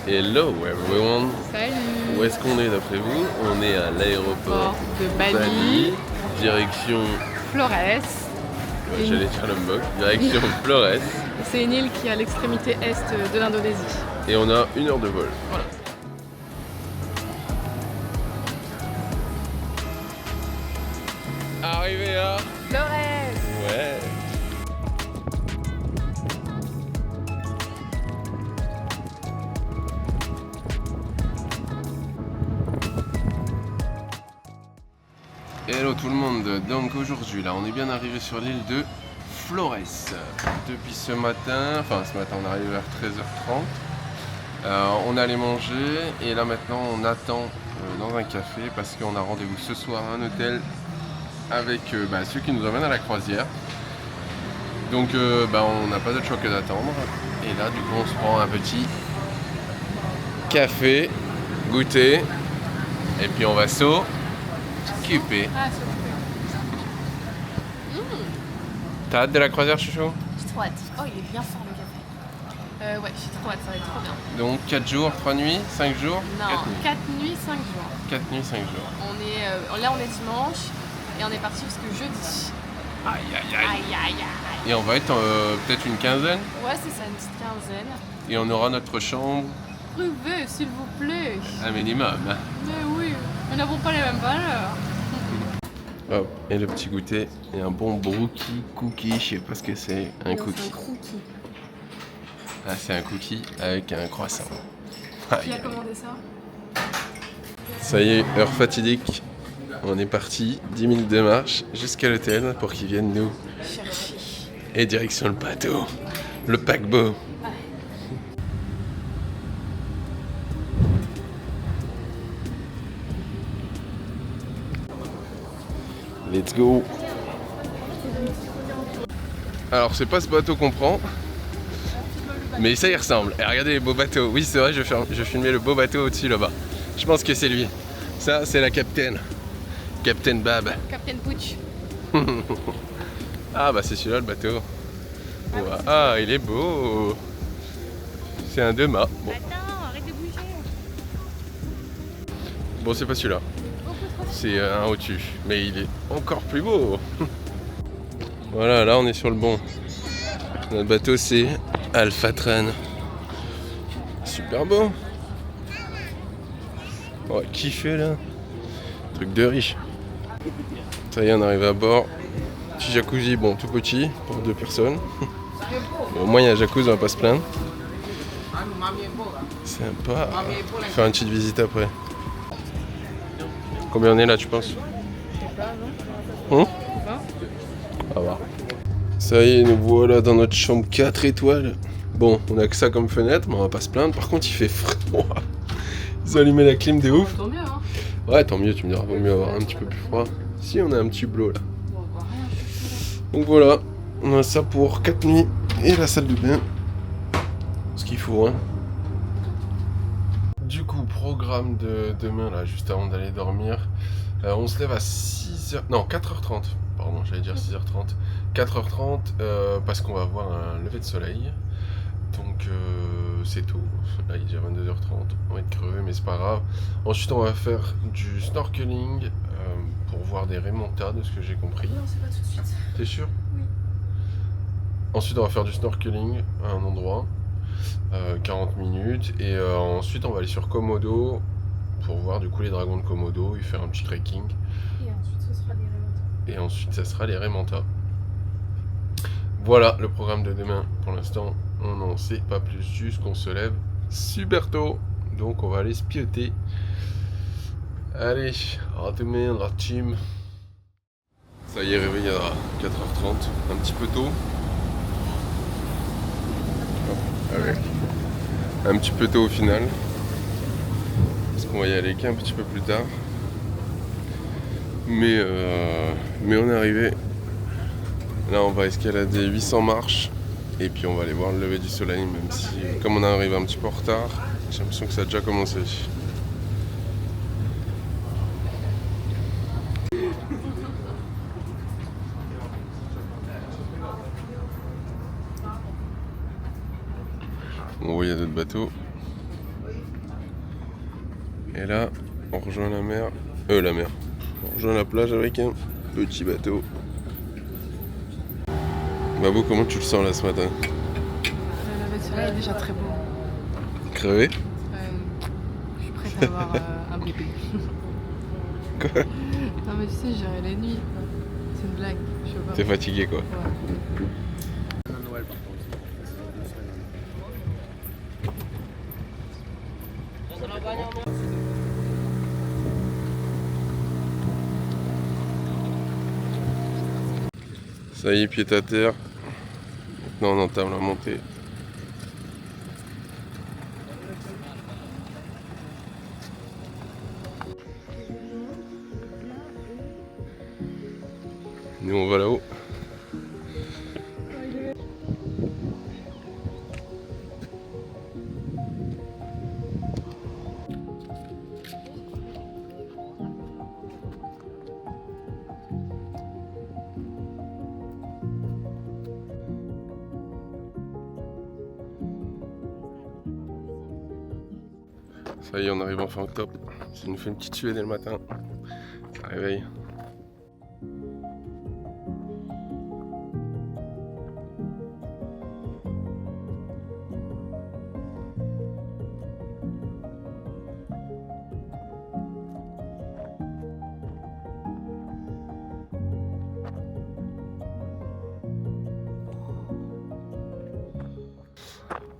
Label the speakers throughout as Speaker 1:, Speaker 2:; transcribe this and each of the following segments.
Speaker 1: Hello everyone.
Speaker 2: Salut.
Speaker 1: Où est-ce qu'on est d'après vous? On est à l'aéroport
Speaker 2: De Bali,
Speaker 1: direction...
Speaker 2: Flores.
Speaker 1: J'allais dire Lombok, direction Flores.
Speaker 2: C'est une île qui est à l'extrémité est de l'Indonésie.
Speaker 1: Et on a 1 heure de vol.
Speaker 2: Voilà.
Speaker 1: Arrivé à...
Speaker 2: Flores.
Speaker 1: Ouais. Hello tout le monde, donc aujourd'hui là on est bien arrivé sur l'île de Flores. Depuis ce matin on est arrivé vers 13h30. On allait manger et là maintenant on attend dans un café parce qu'on a rendez-vous ce soir à un hôtel avec ceux qui nous emmènent à la croisière. Donc on n'a pas d'autre choix que d'attendre. Et là du coup on se prend un petit café, goûter et puis on va s'occuper.
Speaker 2: Ah, c'est
Speaker 1: T'as hâte de la croisière, chouchou?
Speaker 2: J'ai trop hâte. Oh, il est bien fort le café. Ouais, j'ai trop hâte, ça va être trop bien.
Speaker 1: Donc 4 jours, 3 nuits, 5 jours?
Speaker 2: Non, 4 nuits, 5 jours.
Speaker 1: 4 nuits, 5 jours.
Speaker 2: Là, on est dimanche et on est parti jusque jeudi.
Speaker 1: Aïe aïe aïe.
Speaker 2: Aïe, aïe, aïe.
Speaker 1: Et on va être peut-être une quinzaine.
Speaker 2: Ouais, c'est ça, une petite quinzaine.
Speaker 1: Et on aura notre chambre.
Speaker 2: Pruvez, s'il vous plaît.
Speaker 1: Un minimum.
Speaker 2: Mais oui, nous n'avons pas les mêmes valeurs.
Speaker 1: Oh, et le petit goûter. Et un bon brookie cookie. Je sais pas ce que c'est. Un
Speaker 2: Non,
Speaker 1: cookie.
Speaker 2: c'est un cookie.
Speaker 1: Ah, c'est un cookie avec un croissant.
Speaker 2: Qui a commandé ça?
Speaker 1: Ça y est, heure fatidique. On est parti, 10 minutes de marche jusqu'à l'hôtel pour qu'ils viennent nous
Speaker 2: Chercher.
Speaker 1: et direction le bateau, le paquebot. Let's go. Alors c'est pas ce bateau qu'on prend, mais ça y ressemble. Et regardez les beaux bateaux. Oui c'est vrai, je filmais le beau bateau au-dessus là-bas. Je pense que c'est lui. Ça c'est la capitaine. Captain Bab.
Speaker 2: Captain Pooch.
Speaker 1: Ah bah c'est celui-là le bateau. Ouah, ah il est beau. C'est un 2-mâts. Bon,
Speaker 2: Attends, arrête de bouger.
Speaker 1: bon c'est pas celui-là. C'est un au-dessus. Mais il est encore plus beau. Voilà, là on est sur le bon. Notre bateau c'est Alpha Tran. Super beau. On va kiffer là. Truc de riche. Ça y est, on arrive à bord. Petit jacuzzi, bon tout petit, pour 2 personnes. Mais au moins il y a un jacuzzi, on va pas se plaindre. Sympa. On va faire une petite visite après. Combien on est là, tu penses? On va voir. Ça y est, nous voilà dans notre chambre 4 étoiles. Bon, on a que ça comme fenêtre, mais on va pas se plaindre. Par contre, il fait froid. Ils ont allumé la clim de ouf.
Speaker 2: Tant mieux, hein.
Speaker 1: Ouais, tant mieux, tu me diras, vaut mieux avoir un petit peu plus froid. Si, on a un petit bleu là. Donc voilà, on a ça pour 4 nuits et la salle de bain. Ce qu'il faut, hein. Du coup, programme de demain là, juste avant d'aller dormir. On se lève à 6h... Non, 4h30. Pardon, j'allais dire 6h30. 4h30 parce qu'on va voir un lever de soleil. Donc c'est tout. Là il est déjà 22h30. On va être crevé mais c'est pas grave. Ensuite on va faire du snorkeling pour voir des remontas de ce que j'ai compris.
Speaker 2: Non, c'est pas tout de suite.
Speaker 1: T'es sûr?
Speaker 2: Oui.
Speaker 1: Ensuite on va faire du snorkeling à un endroit. 40 minutes. Et ensuite on va aller sur Komodo pour voir du coup les dragons de Komodo et faire un petit trekking.
Speaker 2: Et ensuite, ce sera les remontas.
Speaker 1: Et ensuite ça sera les remontas. Voilà le programme de demain. Pour l'instant on n'en sait pas plus, juste qu'on se lève super tôt. Donc on va aller se piauter. Allez, à demain la team. Ça y est, réveillé à 4h30, un petit peu tôt. Allez. Un petit peu tôt au final. Parce qu'on va y aller qu'un petit peu plus tard. Mais on est arrivé. Là on va escalader 800 marches. Et puis on va aller voir le lever du soleil, même si comme on arrive un petit peu en retard, j'ai l'impression que ça a déjà commencé. On voit il y a d'autres bateaux. Et là, on rejoint la mer. La mer. On rejoint la plage avec un petit bateau. Babou, comment tu le sens là ce matin?
Speaker 2: Le lever de soleil est déjà très beau.
Speaker 1: Crevé?
Speaker 2: Je suis prête à avoir un bébé.
Speaker 1: Quoi?
Speaker 2: Non mais tu sais, gérer les nuits. C'est une blague. Je sais pas.
Speaker 1: T'es fatigué quoi?
Speaker 2: Ouais.
Speaker 1: Ça y est, pied à terre. Maintenant on entame la montée. Nous on va là-haut. Ça y est, on arrive enfin au top. Ça nous fait une petite suée dès le matin. Ça réveille.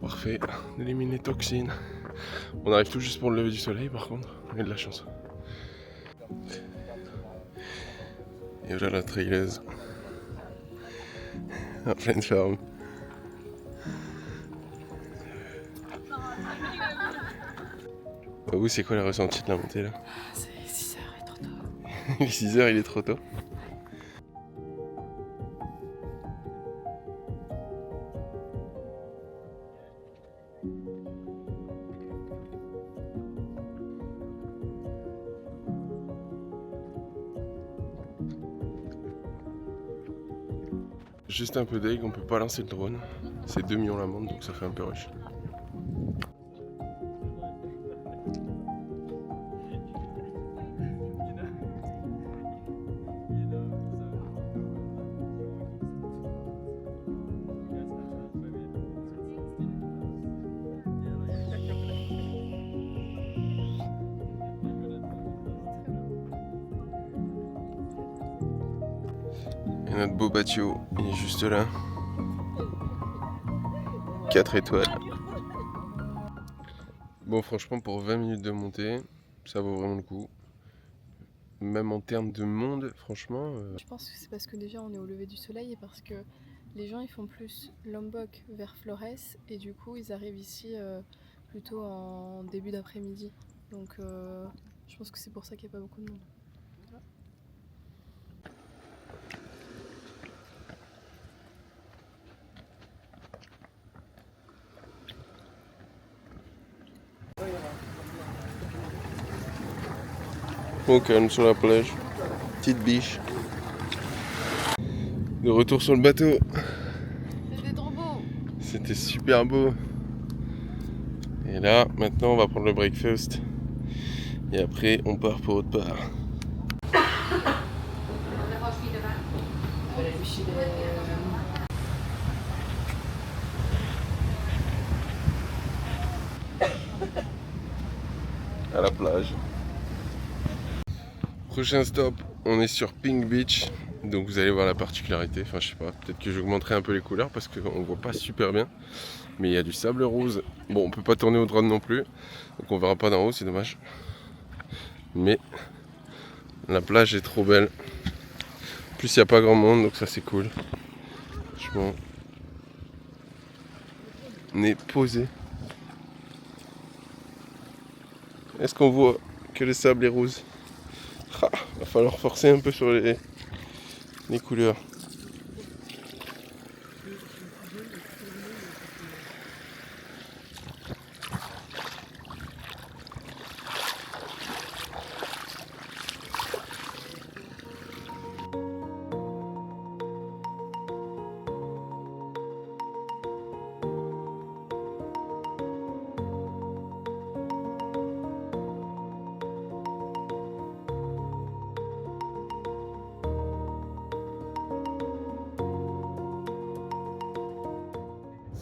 Speaker 1: Parfait, on élimine les toxines. On arrive tout juste pour le lever du soleil par contre, on a de la chance. Et voilà la traileuse. En pleine forme. Vous, c'est quoi la ressentie de la montée là?
Speaker 2: C'est 6h, il est trop tôt.
Speaker 1: Il est 6h, il est trop tôt. Juste un peu d'aigle, on peut pas lancer le drone. C'est 2 millions l'amende donc ça fait un peu rush. Et notre beau bateau, il est juste là. 4 étoiles. Bon, franchement, pour 20 minutes de montée, ça vaut vraiment le coup. Même en termes de monde, franchement.
Speaker 2: Je pense que c'est parce que déjà on est au lever du soleil et parce que les gens ils font plus Lombok vers Flores et du coup ils arrivent ici plutôt en début d'après-midi. Donc je pense que c'est pour ça qu'il n'y a pas beaucoup de monde.
Speaker 1: Au calme sur la plage. Petite biche. De retour sur le bateau.
Speaker 2: C'était trop beau.
Speaker 1: C'était super beau. Et là, maintenant, on va prendre le breakfast. Et après, on part pour autre part. À la plage. Prochain stop, on est sur Pink Beach. Donc vous allez voir la particularité. Enfin, je sais pas, peut-être que j'augmenterai un peu les couleurs parce qu'on voit pas super bien. Mais il y a du sable rose. Bon, on peut pas tourner au drone non plus. Donc on verra pas d'en haut, c'est dommage. Mais la plage est trop belle. En plus, il n'y a pas grand monde, donc ça c'est cool. Franchement, on est posé. Est-ce qu'on voit que le sable est rose? Ah, va falloir forcer un peu sur les couleurs.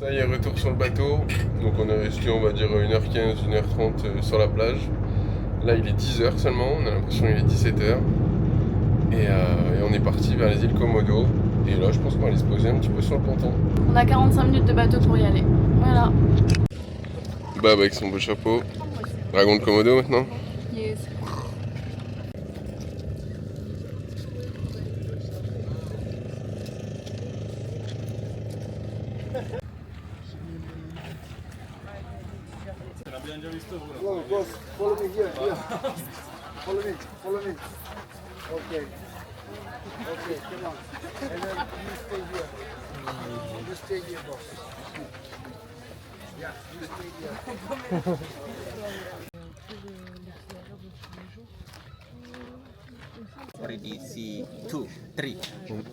Speaker 1: Ça y est, retour sur le bateau. Donc on est resté, on va dire, 1h15, 1h30 sur la plage. Là, il est 10h seulement, on a l'impression qu'il est 17h. Et on est parti vers les îles Komodo. Et là, je pense qu'on va aller se poser un petit peu sur le ponton.
Speaker 2: On a 45 minutes de bateau pour y aller. Voilà.
Speaker 1: Bab avec son beau chapeau. Dragon de Komodo maintenant.
Speaker 2: Yes.
Speaker 3: Go, boss. Follow me here. Follow me. Okay. Okay, come on. And then you stay here. You stay here, boss. Yeah, you stay here.
Speaker 4: Already see 2, 3.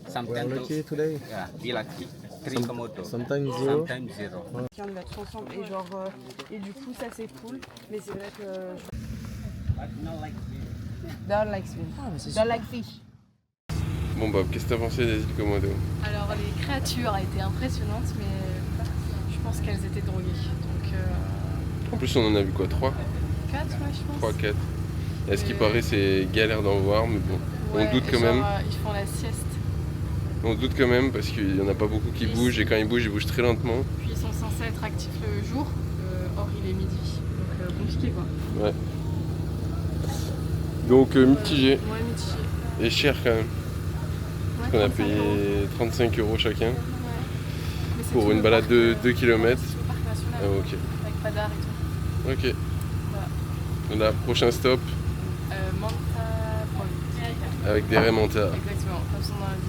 Speaker 4: Sometimes
Speaker 5: lucky today.
Speaker 4: yeah, be lucky. 3 Komodo.
Speaker 5: Sometimes zero.
Speaker 4: Sometimes 0.
Speaker 6: On va tous ensemble et genre et du coup ça c'est cool mais c'est vrai que don't like swim. Don't like fish.
Speaker 1: Bon Bob, qu'est-ce que t'as pensé des îles Komodo?
Speaker 2: Alors les créatures étaient impressionnantes, mais je pense qu'elles étaient droguées. Donc
Speaker 1: En plus, on en a vu quoi? 3?
Speaker 2: 4, ouais, je pense.
Speaker 1: 3, 4. Et à ce qui paraît, c'est galère d'en voir, mais bon,
Speaker 2: Ouais,
Speaker 1: on doute quand
Speaker 2: genre,
Speaker 1: même.
Speaker 2: Ils font la sieste.
Speaker 1: On doute quand même parce qu'il n'y en a pas beaucoup qui bougent et quand ils bougent très lentement.
Speaker 2: Puis ils sont censés être actifs le jour. Or il est midi. Donc compliqué quoi.
Speaker 1: Ouais. Donc mitigé
Speaker 2: Ouais, mitigé.
Speaker 1: et cher quand même.
Speaker 2: Ouais,
Speaker 1: On a
Speaker 2: 35
Speaker 1: payé
Speaker 2: €.
Speaker 1: 35 € chacun
Speaker 2: Ouais. Mais c'est
Speaker 1: pour
Speaker 2: tout
Speaker 1: une
Speaker 2: le
Speaker 1: balade
Speaker 2: parc,
Speaker 1: de 2 km.
Speaker 2: c'est le parc national.
Speaker 1: Ah, ok.
Speaker 2: Avec pas d'art et tout.
Speaker 1: Ok. Voilà, prochain stop
Speaker 2: Manta Point.
Speaker 1: avec des Raymanta.
Speaker 2: Exactement, comme son nom l'indique.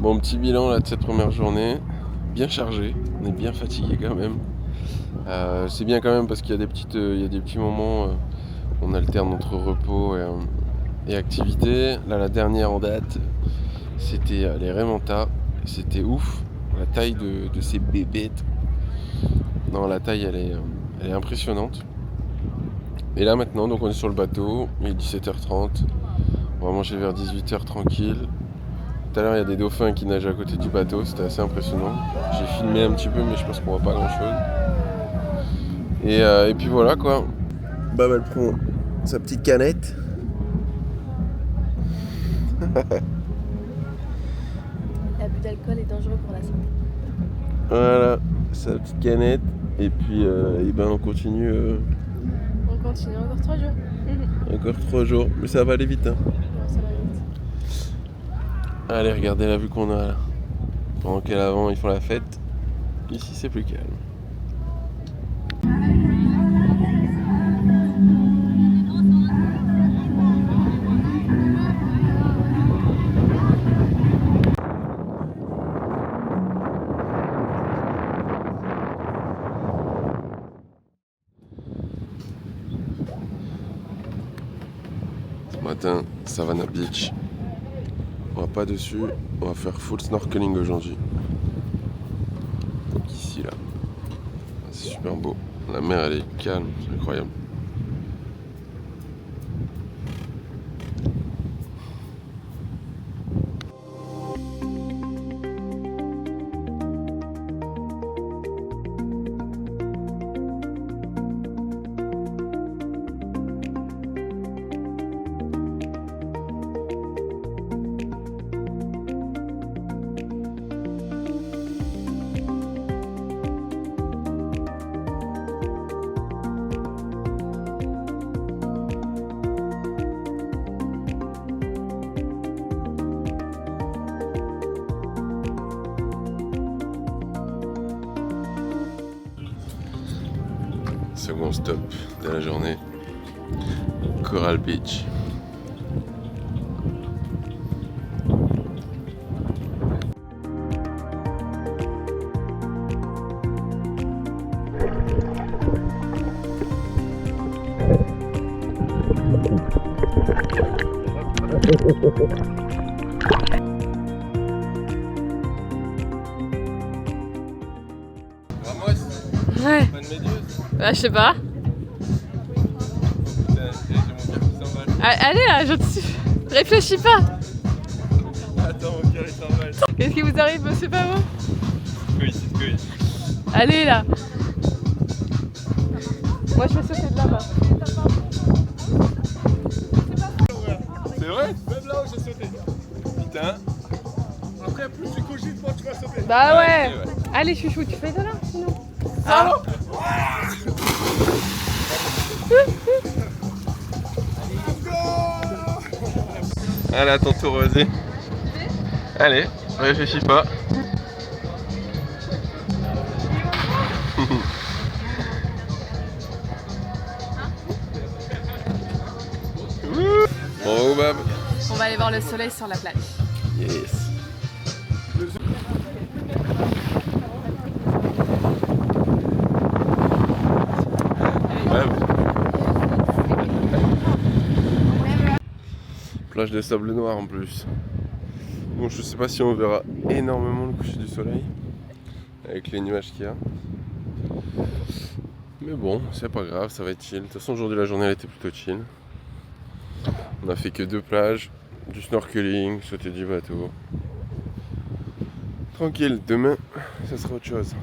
Speaker 1: Bon, petit bilan là de cette première journée, bien chargé, on est bien fatigué quand même. C'est bien quand même parce qu'il y a des petits moments, on alterne entre repos et activité. Là, la dernière en date, c'était les Raymanta, c'était ouf, la taille de ces bébêtes. Non, la taille elle est impressionnante. Et là maintenant, donc on est sur le bateau, il est 17h30, on va manger vers 18h tranquille. Tout à l'heure, il y a des dauphins qui nagent à côté du bateau, c'était assez impressionnant. J'ai filmé un petit peu, mais je pense qu'on voit pas grand chose. Et puis voilà quoi. Bab, elle prend sa petite canette.
Speaker 2: L'abus d'alcool est dangereux pour la santé.
Speaker 1: Voilà, sa petite canette. Et puis, on continue.
Speaker 2: On continue encore 3 jours.
Speaker 1: Encore 3 jours, mais ça va aller vite. Hein.
Speaker 2: Ouais, ça va vite.
Speaker 1: Allez, regardez la vue qu'on a là. Pendant qu'à l'avant, ils font la fête. Ici, c'est plus calme. Ce matin, Savannah Beach. On va pas dessus, on va faire full snorkeling aujourd'hui. Donc ici là, c'est super beau. La mer elle est calme, c'est incroyable. non-stop de la journée. Coral Beach. Vamos,
Speaker 2: Ouais.
Speaker 1: bonne méduse.
Speaker 2: Bah, je sais pas.
Speaker 1: Putain, j'ai mon cœur qui s'emballe.
Speaker 2: Allez là, je te suis. Réfléchis pas.
Speaker 1: Attends, mon cœur il s'emballe.
Speaker 2: Qu'est-ce qui vous arrive, monsieur Pavot?
Speaker 1: Couille.
Speaker 2: Allez là. Moi je vais sauter de là-bas.
Speaker 1: C'est vrai?
Speaker 5: Même là où j'ai sauté.
Speaker 1: Putain.
Speaker 5: Après, plus tu cogites, moins tu vas sauter.
Speaker 2: Bah ouais.
Speaker 1: Ouais.
Speaker 2: Allez chouchou, tu fais de là sinon. Ah.
Speaker 1: Allez, à ton tour, vas-y. Allez, réfléchis pas. Bravo, Bab.
Speaker 2: On va aller voir le soleil sur la plage.
Speaker 1: Yes. Bab. Plage de sable noir en plus. Bon, je sais pas si on verra énormément le coucher du soleil avec les nuages qu'il y a. Mais bon, c'est pas grave, ça va être chill. De toute façon, aujourd'hui la journée elle était plutôt chill. On a fait que 2 plages, du snorkeling, sauter du bateau. Tranquille, demain, ça sera autre chose.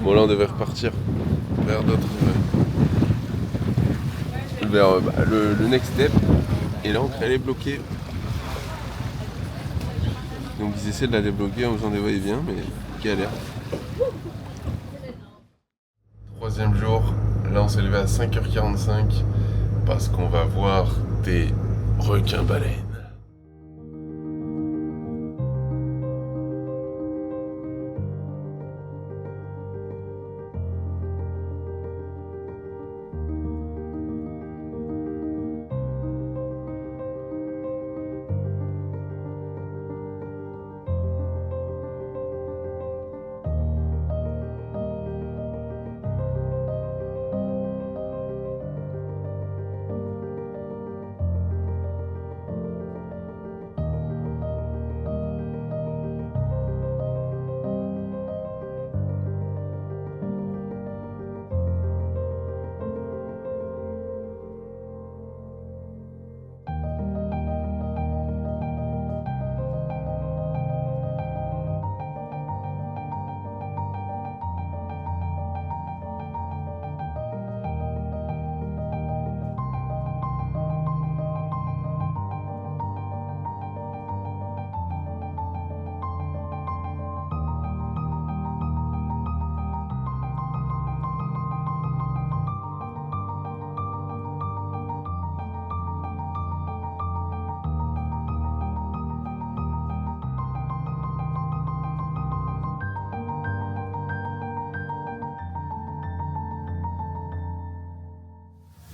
Speaker 1: Bon là on devait repartir vers d'autres... vers le next step. Et là on est bloqué. Donc ils essaient de la débloquer en faisant des va-et-vient mais galère. 3e jour, là on s'est levé à 5h45 parce qu'on va voir des requins-baleines.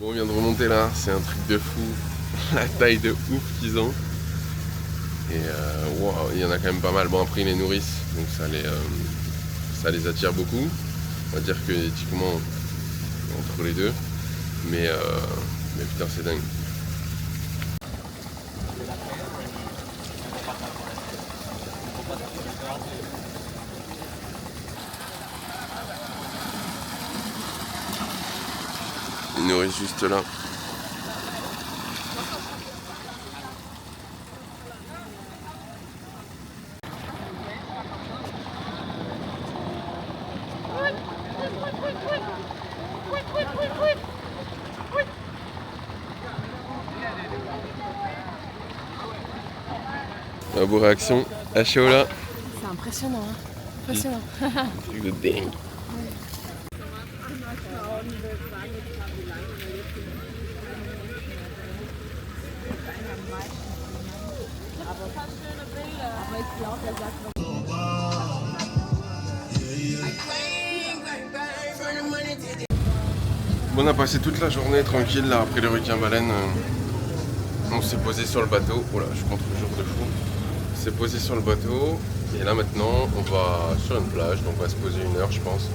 Speaker 1: Bon, on vient de remonter là, c'est un truc de fou, la taille de ouf qu'ils ont. Et wow, il y en a quand même pas mal. Bon, après ils les nourrissent, donc ça les attire beaucoup. On va dire que éthiquement, entre les deux. Mais putain, c'est dingue. Ils nourrissent juste là. La beau réaction à Shaola.
Speaker 2: C'est impressionnant, hein. Impressionnant.
Speaker 1: Truc de dingue. Bon, on a passé toute la journée tranquille là après les requins-baleines. On s'est posé sur le bateau. Oh là, je compte le jour de fou. On s'est posé sur le bateau. Et là maintenant, on va sur une plage. Donc on va se poser 1 heure, je pense.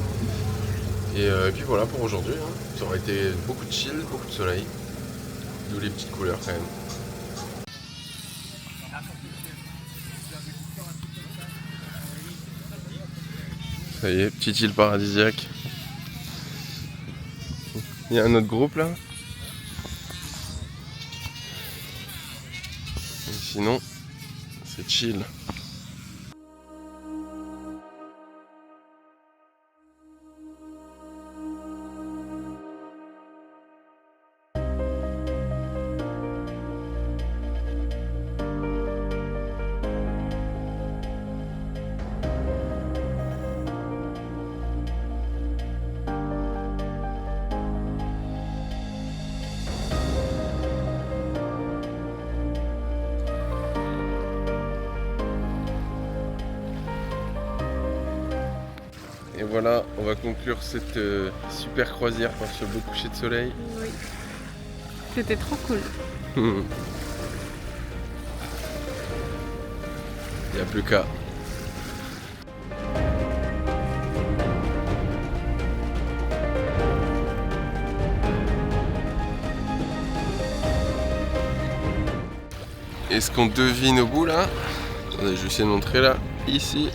Speaker 1: Et puis voilà pour aujourd'hui. Hein. Ça aurait été beaucoup de chill, beaucoup de soleil. D'où les petites couleurs quand même. Ça y est, petite île paradisiaque. Il y a un autre groupe là. Et sinon, c'est chill. Et voilà, on va conclure cette super croisière par ce beau coucher de soleil.
Speaker 2: Oui. C'était trop cool.
Speaker 1: Il n'y a plus qu'à. Est-ce qu'on devine au bout là? Attendez, je vais essayer de montrer là. Ici.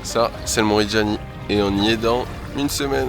Speaker 1: Ça, c'est le Mont Reggiani. Et on y est dans 1 semaine.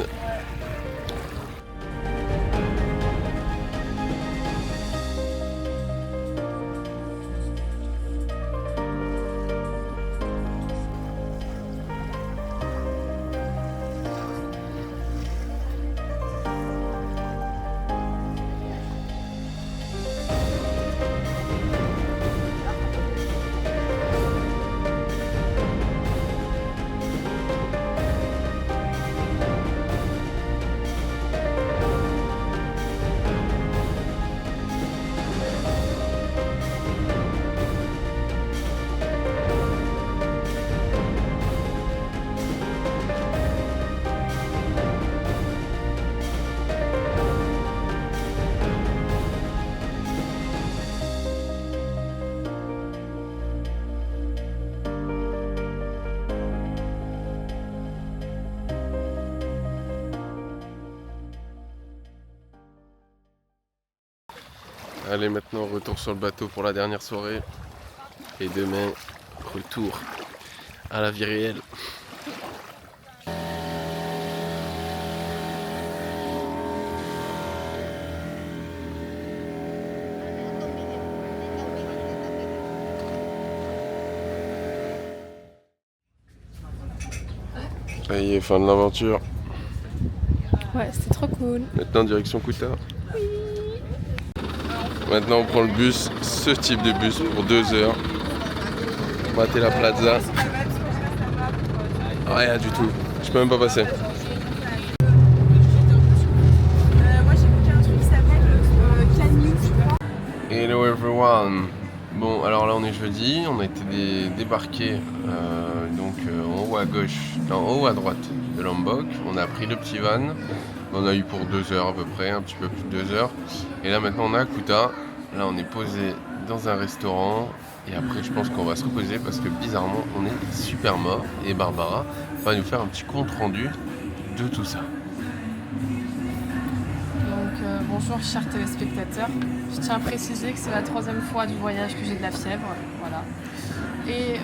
Speaker 1: Allez, maintenant retour sur le bateau pour la dernière soirée. Et demain, retour à la vie réelle. Ça y est, fin de l'aventure.
Speaker 2: Ouais, c'était trop cool.
Speaker 1: Maintenant, direction Kuta. Maintenant, on prend le bus, ce type de bus pour 2 heures. Mater la plaza. Rien du tout. Je peux même pas passer.
Speaker 6: Moi j'ai booké un truc qui s'appelle Canyon, je crois.
Speaker 1: Hello everyone. Bon, alors là on est jeudi, on a été débarqué en haut à gauche, non, en haut à droite de Lombok. On a pris le petit van, on a eu pour 2 heures à peu près, un petit peu plus de 2 heures. Et là maintenant on est à Kuta, là on est posé dans un restaurant. Et après je pense qu'on va se reposer parce que bizarrement on est super mort. Et Barbara va nous faire un petit compte rendu de tout ça.
Speaker 2: Bonjour chers téléspectateurs, je tiens à préciser que c'est la 3e fois du voyage que j'ai de la fièvre, voilà. Et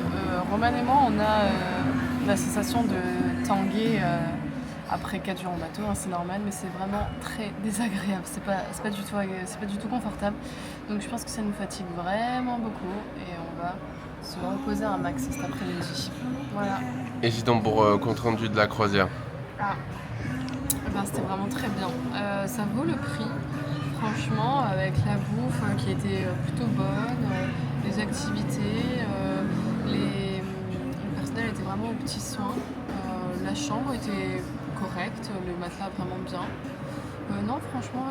Speaker 2: Roman et moi on a la sensation de tanguer après 4 jours en bateau, hein, c'est normal, mais c'est vraiment très désagréable. C'est pas du tout confortable. Donc je pense que ça nous fatigue vraiment beaucoup et on va se reposer un max cet après-midi. Voilà.
Speaker 1: Et sinon pour compte rendu de la croisière.
Speaker 2: C'était vraiment très bien. Ça vaut le prix, franchement, avec la bouffe qui était plutôt bonne, les activités, le personnel était vraiment aux petits soins. La chambre était correcte, le matelas vraiment bien. Non, franchement,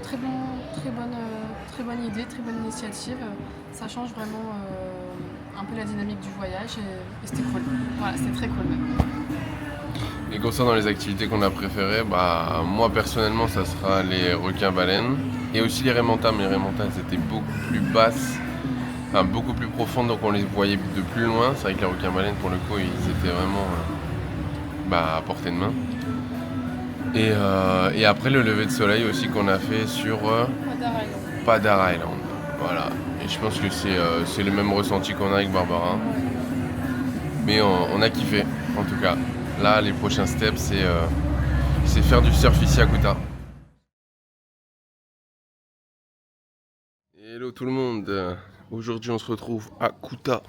Speaker 2: très bonne idée, très bonne initiative. Ça change vraiment un peu la dynamique du voyage et c'était cool. Voilà, c'était très cool même.
Speaker 1: Et concernant les activités qu'on a préférées, moi personnellement ça sera les requins-baleines et aussi les raimentas, mais les raimentas elles étaient beaucoup plus basses, enfin beaucoup plus profondes, donc on les voyait de plus loin. C'est vrai que les requins-baleines pour le coup ils étaient vraiment à portée de main. Et après le lever de soleil aussi qu'on a fait sur Padar Island. Voilà. Et je pense que c'est le même ressenti qu'on a avec Barbara. Mais on a kiffé en tout cas. Là, les prochains steps, c'est faire du surf ici à Kuta. Hello tout le monde, aujourd'hui on se retrouve à Kuta.